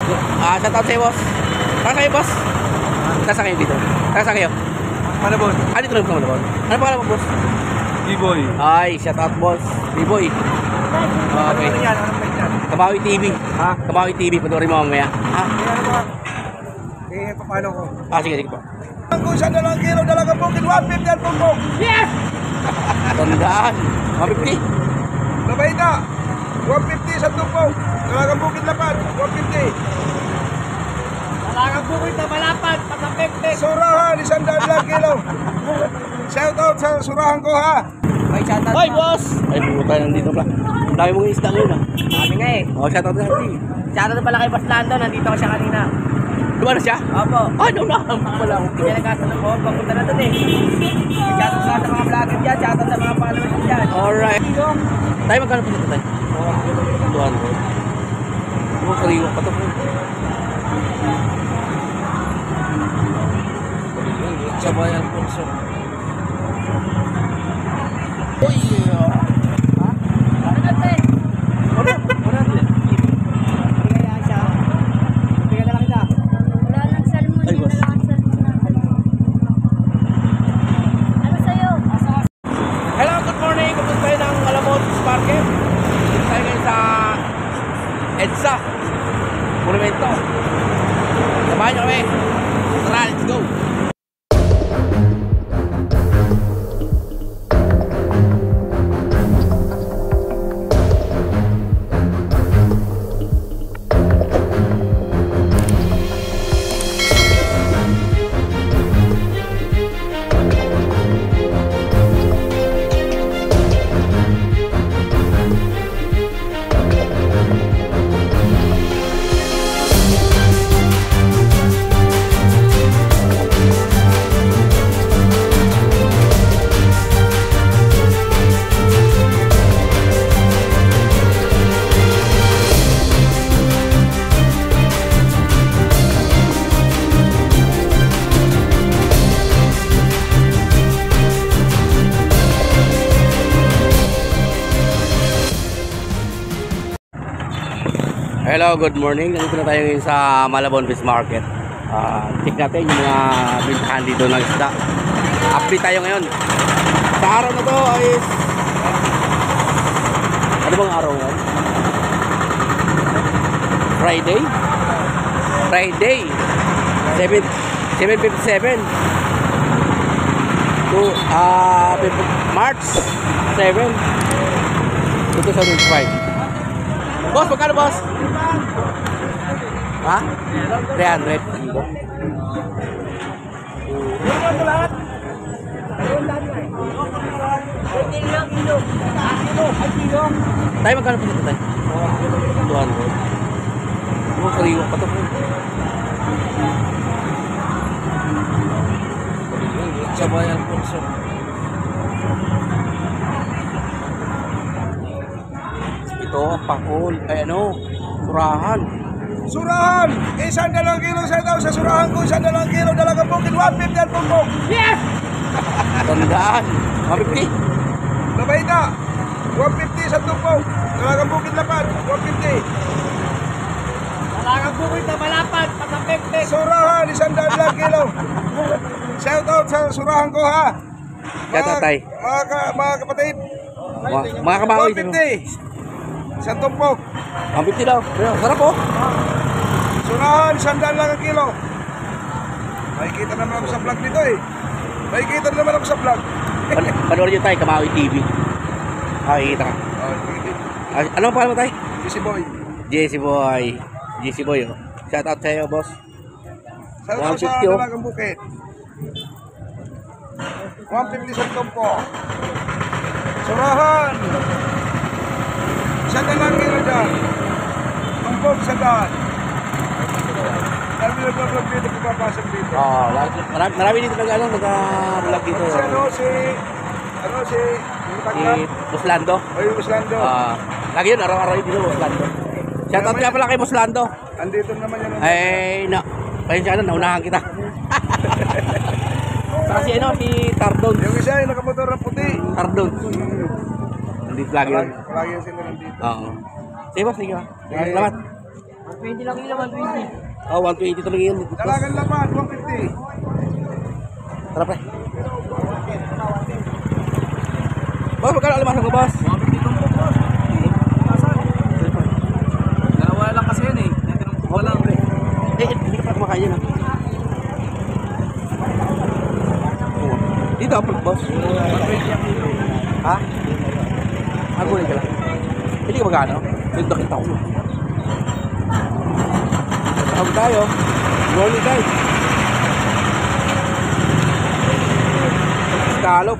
Shout out sa'yo, boss. Saan kayo, boss? Saan kayo dito? Saan kayo? Malabon. Dito lang sa Malabon. Ano pangalan mo, boss? B-boy. Ay, shout out, boss. B-boy. Okay. Ano yan? Ano yan? Kabawi TV. Ha? Kabawi TV. Panoorin mo mamaya. Ha? Ano ba? Paano ko? Sige, sige po. Kung sa 2 kilo, dalagang bukid, 150 ang tumpok. Yes! Tandaan. 150. Labay na. 150 sa tumpok. Dalagang bukid lapad, 150. Dalagang bukid na malapad, pasapekte. Surahan, 100 kilo. Shout out sa surahan ko ha. May shoutout. Hoy, boss! Ay, puta, nandito pala. Dami mong isda ngayon, ha? Sabi nga eh. Shout out na natin. Shoutout pala kay Boss Lando, nandito ka siya kanina. Diba na siya? Opo. Ano na? Wala akong Hindi niya nagkasunod ko, papunta na doon eh. Shoutout sa mga vlogger dyan, shoutout sa mga followers dyan. Alright. Tayo, magkano po dito tayo? 200. Ano, kariwa pa ito. Sabay ang pulso. Uy! Ano natin? Bigay na siya. Bigay na lang kita. Wala nang salmon. Ay, boss. Ano sa'yo? Hello, good morning. Pupunta tayo ng Malabon Fish Market. Dito tayo ngayon sa EDSA Monumento. Samahan nyo kami. Tara, let's go. Hello, good morning. Nandito na tayo ngayon sa Malabon Fish Market. Check natin yung mga bintahan dito ng isda. Update tayo ngayon. Sa araw na to is... Ano bang araw ngayon? Friday? Friday 7:57 to March 7 2005. Boss, magkano, boss? Ha? 300 kilo. Tayo, magkano po dito tayo? 200. Ano, kariwa pa ito. Sabay ang pulso. Ito, pakul. Ay, ano? Surahan. Surahan! 100 kilo sa ito. Sa surahan ko, 100 kilo. Dalagang bukid, 150 ang tumpok. Yes! Tandaan. 150. Labay na. 150 sa tumpok. Dalagang bukid lapad, 150. Dalagang bukid na malapad, pasapekte. Surahan, 100 kilo. Shout out sa surahan ko ha. Kaya tatay. Mga kapatid. Mga kabawi. 150. Sa tumpok. 150 daw. Sarap po. Surahan, 100 lang ang kilo. Makikita naman ako sa vlog nito eh. Makikita naman ako sa vlog. Panoorin nyo tayo, Kamawi TV. Makikita ka. Ano ang pangalan mo tayo? Easy boy. JC Boy. JC Boy, oh. Shout out sa'yo, boss. Shout out sa 150, oh. Dalagang Bukid. 150 sa tumpok. Surahan. 100 lang kilo dyan. Tumpok sa daan. Dami na vlog dito, pagpapasok dito. Marami dito nag-vlog dito. Si Si Boss Lando. Oy, Boss Lando. Lagi yun, araw-araw yun dito, Boss Lando. Shout out nga pala kay Boss Lando. Andito naman yan. Ay, no. Pasensya na, naunahan kita. Saka si Tardon. Yung isa yung nakamotor na puti. Tardon. Nandito lagi yun. Lagi sila nandito. Oo. Sige, boss, sige. Salamat. 20 lang kilo, 120. Oh, 120 talaga yun. Dalagang laban, 150. Tara, pre. Boss, magkano alimasag ko, boss? 150 tumpok, boss. Dalawa lang kasi yun eh. Tinumpok ko lang. Hindi ka pala kumakain yun, ha? Dito, apple, boss. 120 ang kilo. Ha? Agulay ka lang. Hindi ka magkano? Nagdo kita ko. Tawag tayo. Rolling guys. Scallop.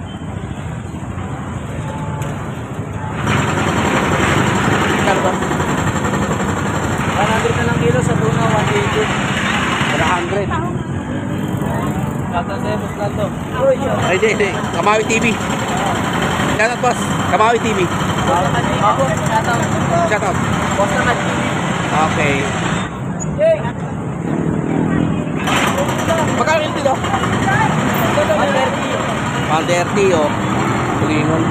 Kano ba? 100 na lang kilo sa tuna, 180. 100. Kata sa boss na to. Ay, hindi. Kamawi TV. Shout out, boss. Kamawi TV. Shout out. Boss na TV. Okay. Yay! Magkano yung dito? 130. 130, oh. Tulingon.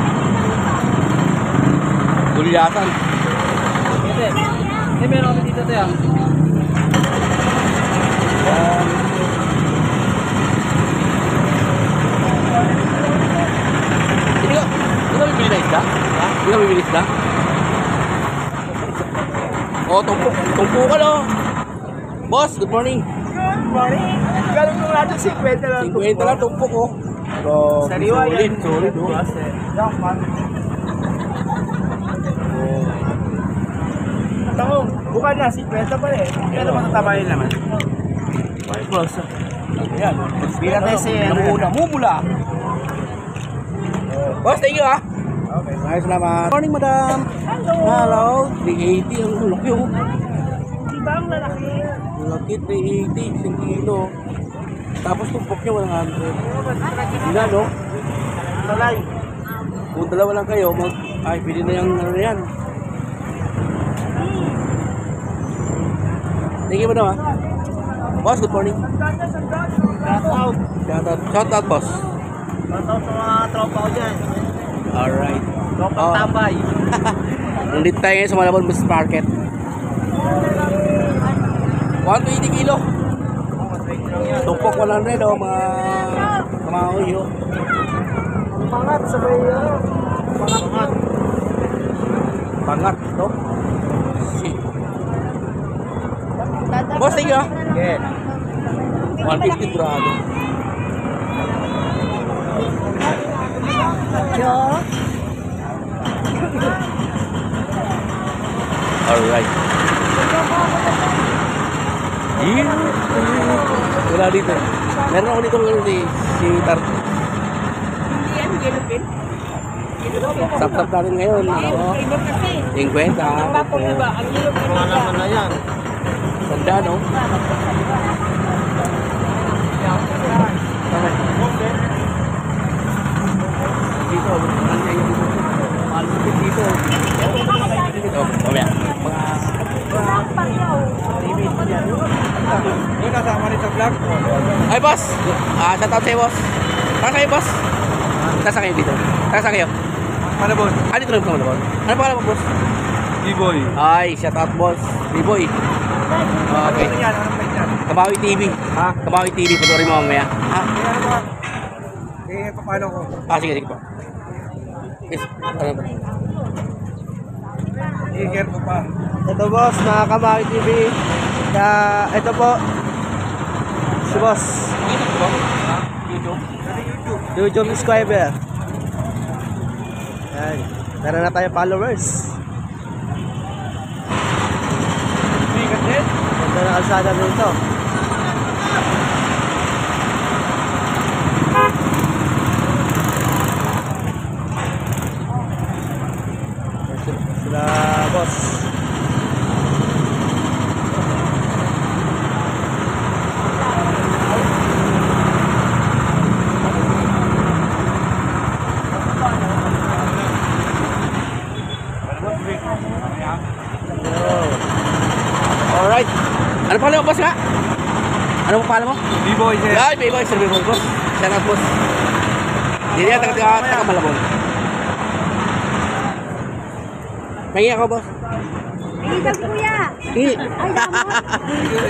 Gulyasan. Hindi. Hindi, meron kami dito tayo. Hindi ka bibili na isda? Hindi ka bibili isda? Oh, tumpo ka no. Boss, good morning. Good morning. Ganun nung natin 50 lang. 50 lang tumpo ko. Pero, Sariwa yan. solid, oh. Tango, bukan na, 50 pa rin. Pero matatabayin naman. Boss. Ayan. Bira tayo si Namuna, mumula. Boss, thank you, ah. Okay. Maraming salamat. Morning, madam. Hello. 380 ang laki, oh. Diba ang lalaki? Laki, 380, 1 kilo. Tapos tumpok niya, 100. Hindi no? Talay. Kung dalawa lang kayo, ay, pwede na yung ano yan. Thank you, madam, ah. Boss, good morning. Shoutout. Shout out, boss. Shoutout sa mga tropa ko dyan. Alright. Tropa Oh. tambay. Nandito tayo ngayon sa Malabon Bus Market. 120 kilo. Tumpok 100, oh, mga kamahoy, oh. Pangat sa bayo. Pangat. Pangat, no? Boss, thank you, ah. Yeah. 150 grado. Alright. Wala dito. Meron ako dito si Tar. Sap-sap natin ngayon. Ano? 50. Wala naman na yan. Ganda, no? Dito, nandiyan yung malupit dito. Dito, mamaya. Yung kasama rin sa vlog. Ay, boss! Shout out sa'yo, boss. Saan kayo, boss? Saan kayo dito? Saan kayo? Malabon. Dito lang sa Malabon. Ano pangalan mo, boss? B-boy. Ay, shout out, boss. B-boy. Okay. Ano yan? Anong may yan? Kabawi TV. Ha? Kabawi TV. Patuloy mo mamaya. Ha? Eh, ano ba? Eh, paano ko? Sige, sige po. Yes. Ano ba? I-care ko pa. Ito boss, mga Kamawi TV. Ito po. Si boss. YouTube subscriber. Yan. Meron na tayo followers. Bigat din. Ganda na kalsada nito. Sila boss. Alright. Ano pala mo, boss nga? Ano pala mo? B-boy sir. Ay, B-boy, sir, B-boy, boss. Shout out, boss. Hindi yan, taga Malabon. Mahingi ako, boss. Idag kuya. Sige. Ay, damot.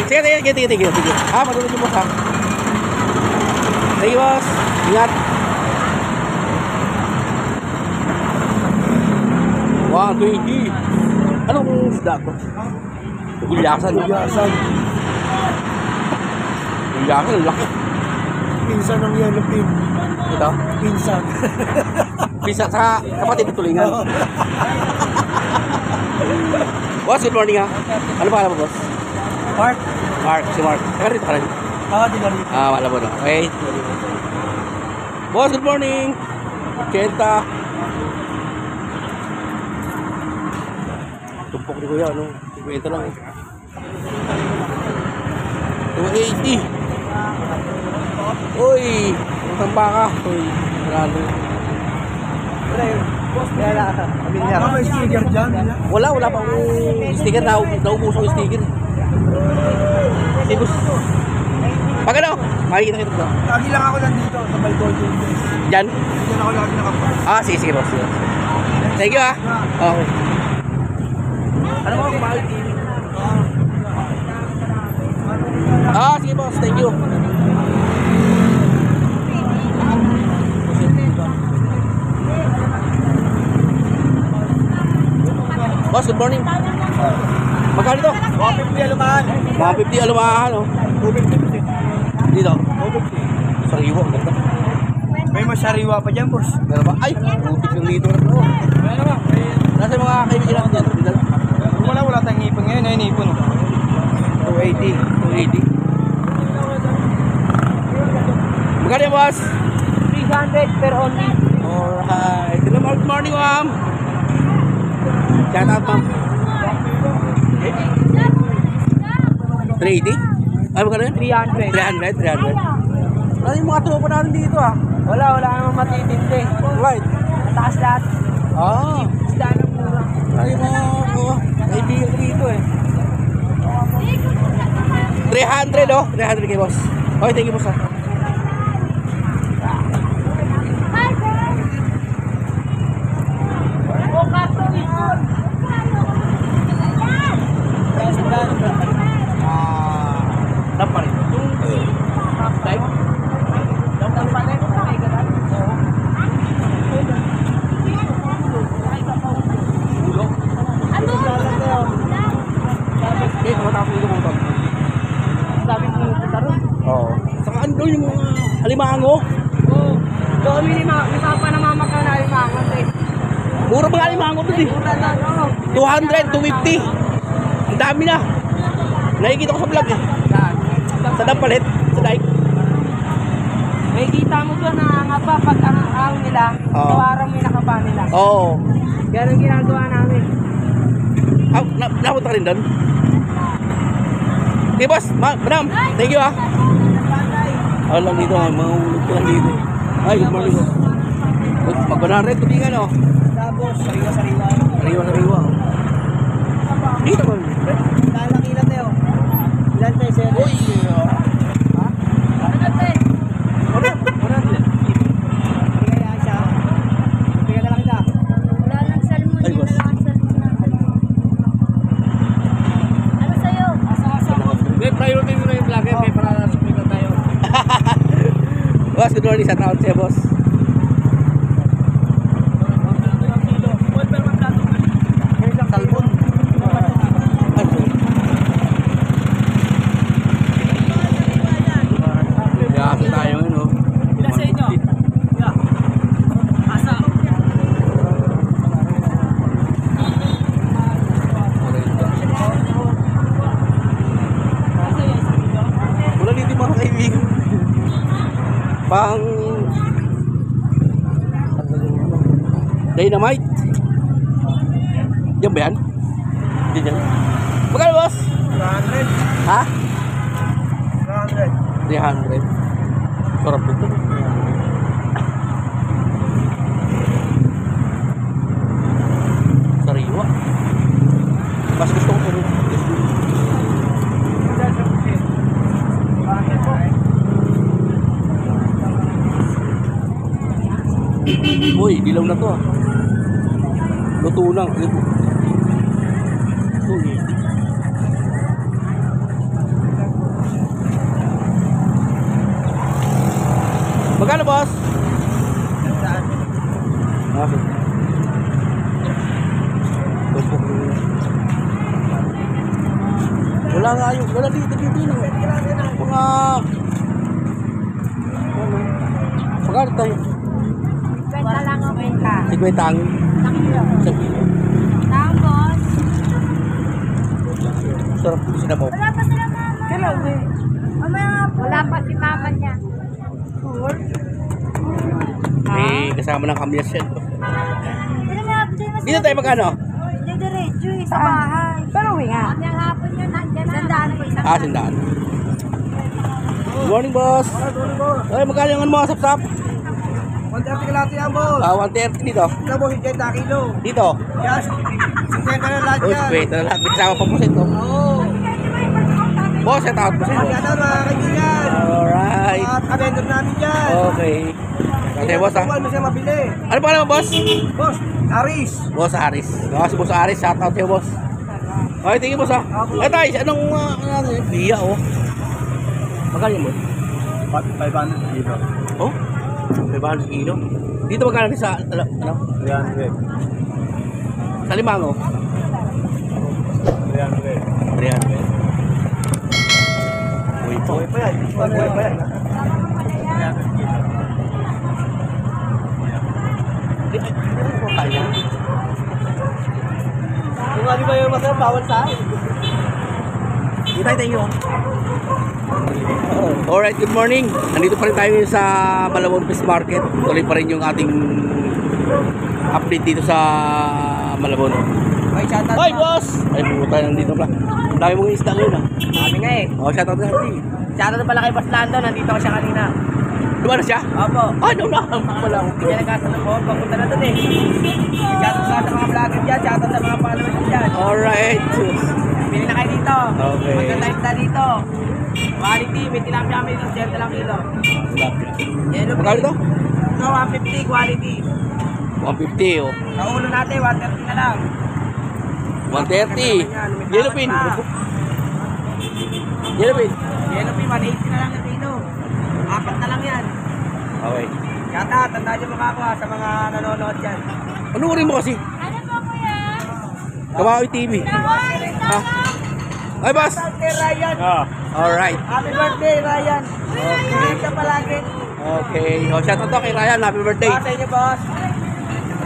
Sige. Ha, matulog yung boss ha. Thank you, boss. Ingat. 120. Anong isda ko? Gulyasan. Yasan. Gulyasan, ang laki. Pinsan ng yellow pin. Ito. Pinsan. Bisa sa kapatid ng tulingan. Boss, good morning ha. Ano pa alam mo, boss? Mark. Mark, si Mark. Saka dito ka rin. Di na rin. Wala mo na. Okay. Boss, good morning. Kenta. Tumpok ni Kuya, ano? 50 lang eh. 280. Uy! Ang baka. Uy, maralo. May sticker dyan. Wala pa akong sticker. Naubos yung sticker. Sibus. Pag ano? Makikita kita dito. Lagi lang ako nandito sa Balcon. Diyan? Diyan ako lagi nakapag. Sige, boss. Thank you, Okay. Ano mo, Mahal TV? Sige, boss. Thank you. Boss, good morning. Magkano ito? 150 alumahan. 150 alumahan, oh. 250. Dito? 250. Sariwa, ang ganda. May masariwa pa dyan, boss. Meron ba? Ay, putik yung dito na ito. Meron ba? Nasa mga kaibigan natin dyan. Wala tayong ipon ngayon. Ayun, ipon. 280. Magkano yan, boss? 300 per only. Alright. Good morning, ma'am. Shout out, ma'am. 380? Ano magkano yan? 300. 300. Ano yung mga tropa natin dito, ah? Wala namang matitindi. Right. Mataas lahat. Isda ng mura. Ay, mga kaibigan ko dito, eh. 300, oh. 300 kay boss. Okay, thank you, boss, ah. Dapat rin. Oo. Saka ano yung mga alimango? Oo. Doon may pa namamakaw na alimango. Mura mga alimango doon eh. 200, 250. Ang dami na. Nakikita ko sa vlog eh. Sa Dampalit, sa Daik. May kita mo doon na nga pa pag ang nila, kawarang may nakapa nila. Oo. Ganun ginagawa namin. Napunta ka rin doon? Okay, boss. Madam, thank you, ah. Ako lang dito, mahulog ko lang dito. Ay, good morning, boss. Mag-100, tubingan, oh. Tapos, sariwa-sariwa. Sariwa. Dito ba? Kalakilan na yun. Ilan tayo, sir? Uy, Ha? Ano tayo? 100. Kaya siya. Kaya na lang kita. Wala nang salmon. Ay, boss. Wala nang salmon na. Ano sa'yo? may priority mo na yung vlog, may para na tayo. Boss, good morning. Shout out sa'yo, boss. Salmon. Yaki tayo ngayon, oh. Ilan sa inyo? Asa? Wala dito mga kaibigan. Pang dynamite. Diyan ba yan? Hindi dyan. Magkano, boss? 300. Ha? 300. 300. Sarap dito. Sariwa. Mas gusto ko ito. Uy, dilaw na to, ah. Luto lang. Luto Magkano, boss? Okay. Wala nga yung, wala dito. Mga... Magkano tayo? Kwenta lang ako. 50 ang Sa kilo. Tapos, sarap po sinabaw. wala pa sila mama. Hello, mamaya nga po. Wala pa si mama niya. May kasama ng kamyas yan. Dito Dito tayo magkano? Hindi diretso eh, sa bahay. Pero uwi nga. Ang hapon yun, nandiyan na. Sandaan po isang. Ah, sindaan. Good morning, boss. Ay, magkano yung ano mo, sap-sap? 130 kalati yan, boss. 130 dito. Ito, boss, 50 kilo. Dito. Yes. 50 na lahat Uy, yan. wait na lang. May kasama pa po ito. Oo. Boss, set out po sa'yo. Yan ang mga kaibigan. Alright. At kabendor namin dyan. Okay. Okay, boss ha. Kung ano siya mabili. Ano pa naman, boss? Boss, Aris. Boss Aris. Si Boss Aris, shout out sa'yo, boss. Okay, tingin, boss ha. Eh, tayo, anong, ano yun? Biya, oh. Magkano yun, boss? 500 kilo. Oh? 500 kilo. Dito magkano sa, ano? 300. Sa Limango? 300. 300. Uy, po. Okay pa yan. Okay pa yan. Kaya. Kung ano ba yung masarap, bawal sa akin. Dito tayo. Alright, good morning. Nandito pa rin tayo ngayon sa Malabon Fish Market. Tuloy pa rin yung ating update dito sa Malabon. Ay, shoutout. Hoy, boss! Ay, pumunta nandito pala. Ang dami mong isda ngayon, ah. Sabi nga eh. Oh, shoutout na natin. Shoutout pala kay Boss Lando. Nandito ko siya kanina. Dumaan na siya? Opo. Ah, no, na. Wala ko. Hindi niya nagkasunod po. Papunta na doon eh. Shoutout sa mga vlogger dyan. Shoutout sa mga followers dyan. Alright. Bili na kayo dito. Okay. Maganda isda dito. Quality. May tilapia kami dito. 70 lang kilo. Yellow Magkano ito? No, 150 quality. 150, oh. Sa ulo natin, 130 na lang. 130. Yellow pin. Yellow pin. Yellow pin, 180 na lang yung kilo. 4 na lang yan. Okay. Yata, tandaan nyo makakuha sa mga nanonood dyan. Ano rin mo kasi? Ano po kuya? Kawawi TV. Ha? Ay, boss. Birthday, Ryan! Alright. Happy birthday, Ryan! Ingat ka palagi. Okay. Oh, shoutout to kay Ryan. Happy birthday. Sa inyo, boss.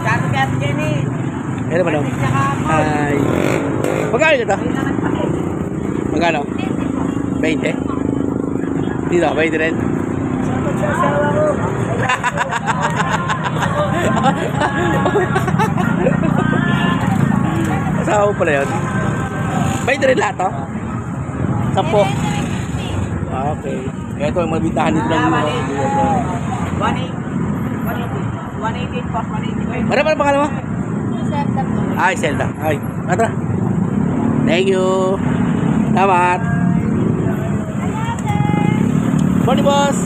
Shoutout kay Ate Jenny. Ano ba, no? Birthday niya kahapon. Ay. Magkano ito? Ayun na nagpake. Magkano? 20? Dito, 20 rin. Shoutout sa asawa ko. Asawa mo pala yun. 20 rin lahat, oh? 10. Ah, okay. Kaya ito, yung mabitahan dito lang. 180 plus 180. Ano pa pangalan mo? Zelda po. Ay, Zelda. Ay, tara. Thank you. Salamat. Morning, boss.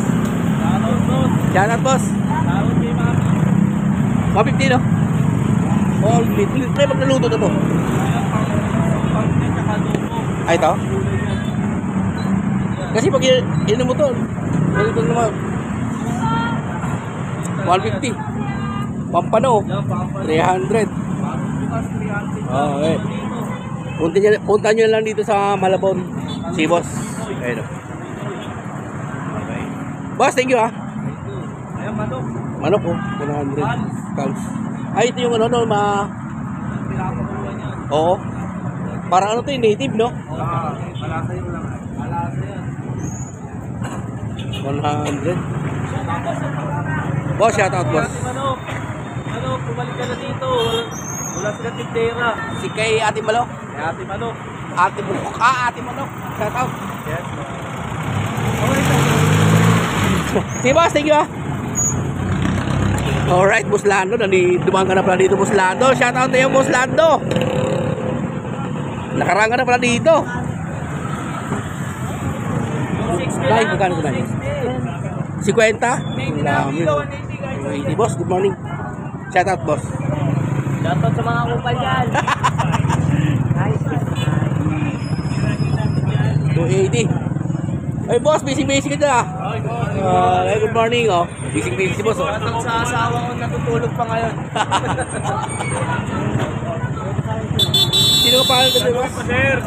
Shoutout, boss. 150, no? All meat. May magnaluto na to. Ay, ito? Kasi pag inom mo to, ito naman. 150. Pampano. 300. Okay. Punta nyo lang dito sa Malabon. Si boss. Ayun. Okay. Boss, thank you ah. Ayan, manok. Manok oh, 100. Cows. Ay, ito yung ano, no, Oo. Parang ano to yung native, no? Malasa yun lang. Malasa yan. 100. Boss, shout out, boss. Manok. Manok, bumalik ka na dito. Wala sila tindera. Si kay Ate Malok. Kaya ate manok. Ate Malok. Ah, Ate Malok. Shout out. Yes. Sige, boss, thank you ah. Alright, Boss Lando. Dumaan ka na pala dito, Boss Lando. Shout out to you, Boss Lando. Nakaraan ka na pala dito. Live, magkano ko na? 50? Dami. 80, boss. Good morning. Shout out, boss. Shoutout sa mga kupal dyan. Nice. 280. Ay, boss, busy-busy ka dyan. Good morning, oh. Busy-busy, boss, oh. Sa asawa ko natutulog pa ngayon. Sino ka pangalan ka dyan, boss? Sir,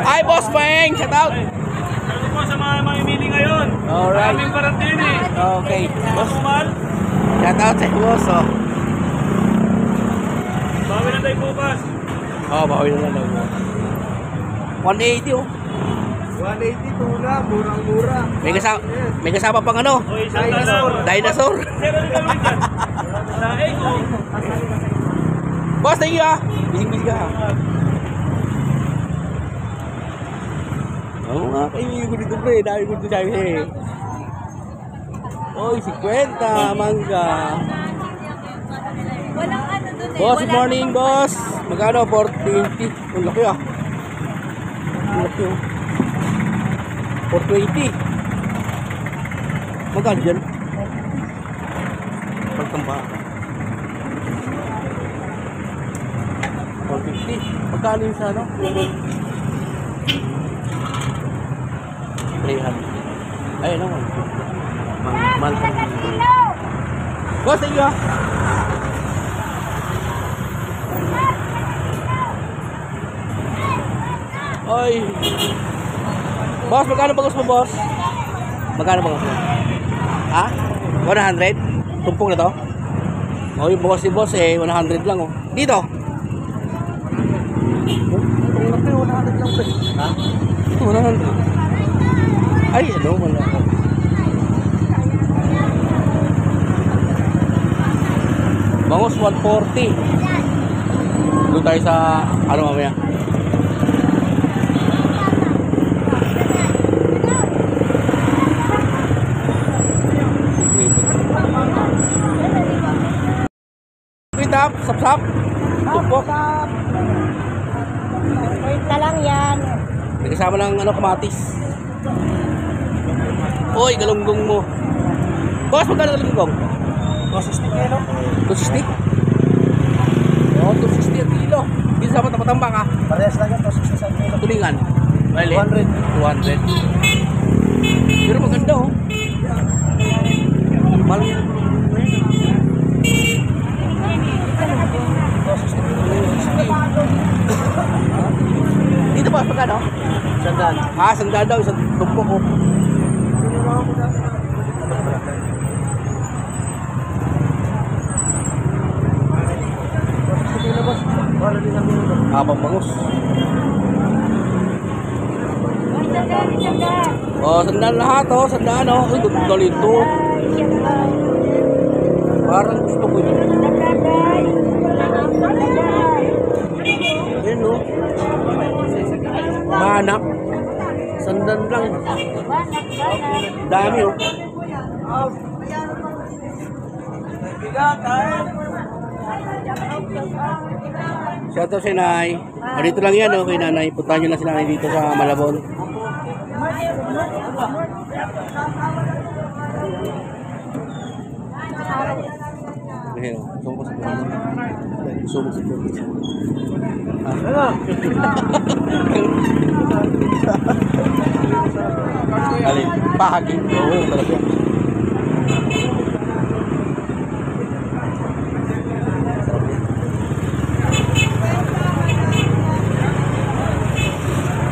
Ay, Boss Peng! Shout out! ano po sa mga mamimili ngayon? Alright. Maraming parating eh. Okay. Boss, Kumal, shout out sa boss, oh. bawi na tayo bukas. Oh, bawi na lang. 180, oh. 180 tuna, murang-mura. May kasama pang ano? O, isang dinosaur. Dinosaur. Sir, ano gawin dyan? Daig o. Boss, thank you, ah. Busy-busy ka, ha. Oo nga, kaibigan ko dito, pre. Dami ko dito sabi eh. Oy, 50, mangga. Walang ano dun eh. Boss, good morning, boss. Magkano? 420. Ang laki, ah. Ang laki, oh. 420. Magkano dyan? Pagkamba. 450. Magkano yung sa ano? 300. Ay, ano? Man. Boss, thank you, ah. Oy. Boss, magkano bagus mo, boss? Magkano bagus mo? Ha? 100? Tumpong na to? Oh, yung bawas si boss eh, 100 lang, oh. Dito? Ang laki, 100 lang, pre. Ha? Ito, 100. Ay, ano, wala. Bangus 140. Doon tayo sa ano mamaya. Pitap, sap-sap. Tupok. Wait na lang yan. May kasama ng ano, kamatis. Oy, galunggong mo. Boss, magkano galunggong? 260 kilo. 260? Oh, 260 ang kilo. Dito sa matamba ka. Parehas lang yan, 260 sa kilo. Tulingan. Bali. 200. 200. Pero maganda, oh. Mahal. Dito ba, magkano? Sandal. Ah, sandal daw, isang tumpok, oh. Habang bangus. Oh, sandal lahat, oh. Sandal, oh. Uy, ganda ito. Parang gusto ko yun. Ayun, oh. Mahanap. Sandal lang. Dami, oh. Shout out si Nay. O, dito lang yan, oh, kay Nanay. Puntahan nyo lang si Nanay dito sa Malabon. Ayun, oh. Sumpo sa puno. Sumpo sa puno. Ano? Alin? Bahagi. Oo, talaga.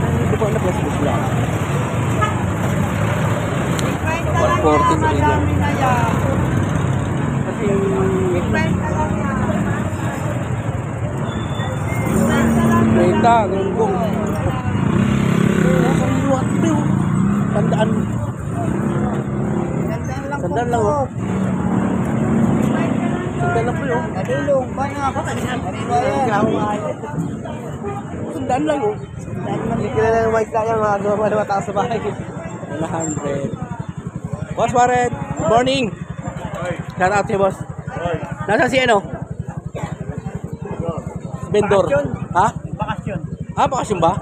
Hindi po anak sa busla. 140 sa inyo. Kasi Benta, galunggong. Nasa liwat ito. Tandaan. Tandaan lang, oh. Tandaan lang po, oh. Adulong, paano ako? Tandaan lang, oh. Hindi kilala ng white lang yan, mga mataas sa bahay. 100. Boss Barret, good morning. Shout out sa'yo, boss. Nasaan si ano? Vendor. Ha? Bakasyon. Ah, bakasyon ba?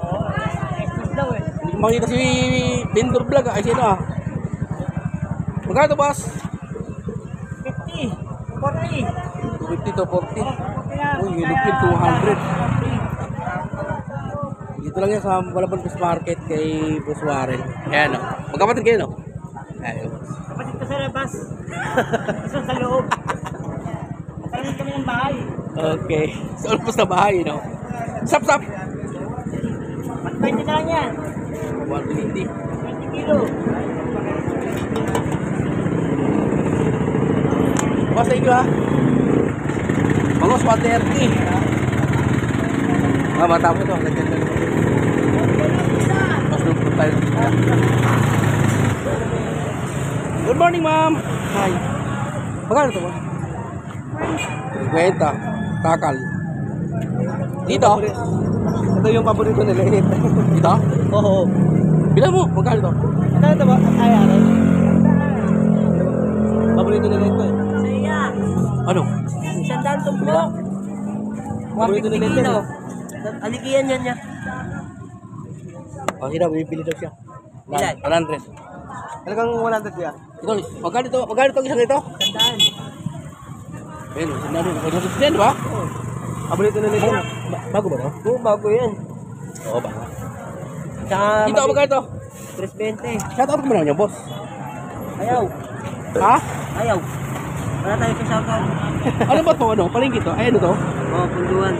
Excuse daw eh. Hindi ko makita si Vendor Vlog. Ay, sino ah? Magkano to, boss? 50. 40. 50 to 40. Uy, hilupin 200. Dito lang yan sa Malabon Fish Market kay Boss Warren. Ayan o. Magkapatid kayo no? Ayan. Kapatid ko sa labas. Isa sa loob. Karoon kami ng bahay. Okay. So, almost na bahay, no? Sap! 20 na lang yan. 120. 20 kilo. Boss, thank you ha. Bangos, 130. Bata mo ito. Mas lupot tayo. Good morning, ma'am. Hi. Magkano ito ba? 50. Takal. Dito? Ito yung paborito nila. Dito? Oo. Bilang mo, magkano ito? Ito ito ba? Ay, aray. Paborito nila ito eh. Saya. Ano? Isang daan tumbok. 150 kilo. Alikiyan yan niya. Oh, sila, bibili daw siya. Ilan? 100. Talagang 100 siya. Ito, magkano ito? Magkano ito isang ito? Isang daan. Ayun, sandali. Magkano yan, di ba? Paborito nila ito. Bago ba ito? Oo, bago yan. Oo, bago. Tsaka Dito, magkano ito? 320. Shout out ko muna niya, boss. Ayaw. Ha? Ayaw. Wala tayo sa shoutout. Ano ba ito? Ano? Palengke ito? Ay, ano ito? Oo, punduan.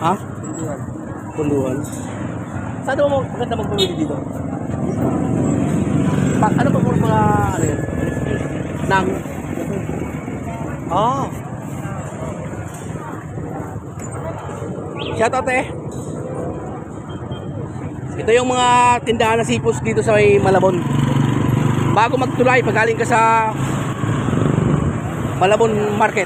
Ha? Punduan. Punduan. Saan mo maganda magpamili dito? Ano pa po mga, ano yun? Nang? Oo. Shout out eh. Ito yung mga tindahan na sipos dito sa may Malabon. Bago magtulay, pagaling ka sa Malabon Market.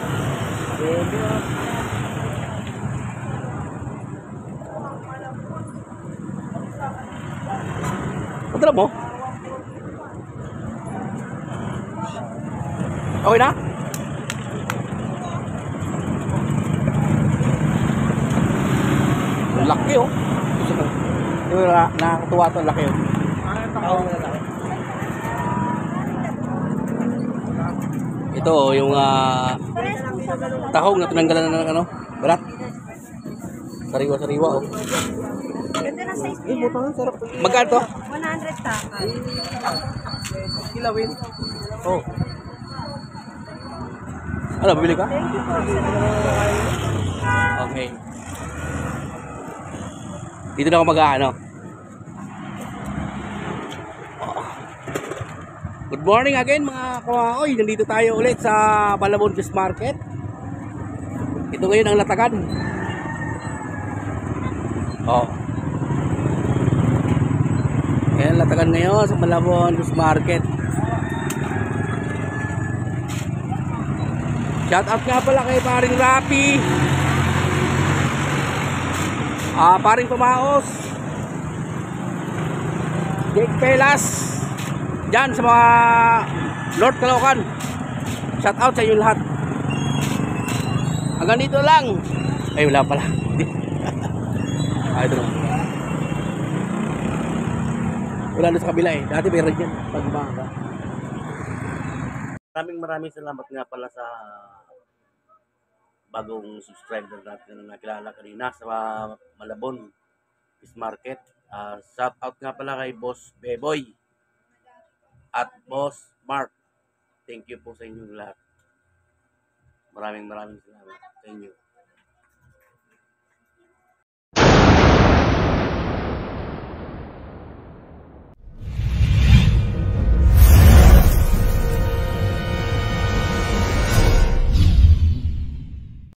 Pagdala mo? Okay na? Laki oh. Yung nakakatuwa ito, laki oh. Ito oh, yung tahong na tinanggalan ng ano, balat. Sariwa-sariwa oh. Ganda na size niya. Magkano to? 100 taka. Kilawin. Oh. Ano, bibili ka? Thank you po. Okay. Dito na ako mag-ano. Good morning again mga kawaoy. Nandito tayo ulit sa Malabon Fish Market. Ito ngayon ang latagan. Oh. Ayan latagan ngayon sa Malabon Fish Market. Shout out nga pala kay paring Rapi. Paring Tumaos. Jake Pelas. Diyan sa mga North Caloocan. Shout out sa inyo lahat. Hanggang dito lang. Ay wala pala. Ito na. Wala na sa kabila eh. Dati meron dyan. Pagbaga. Maraming salamat nga pala sa bagong subscriber natin na nakilala kanina sa Malabon Fish Market. Shout out nga pala kay Boss Beboy at Boss Mark. Thank you po sa inyong lahat. Maraming salamat sa inyo.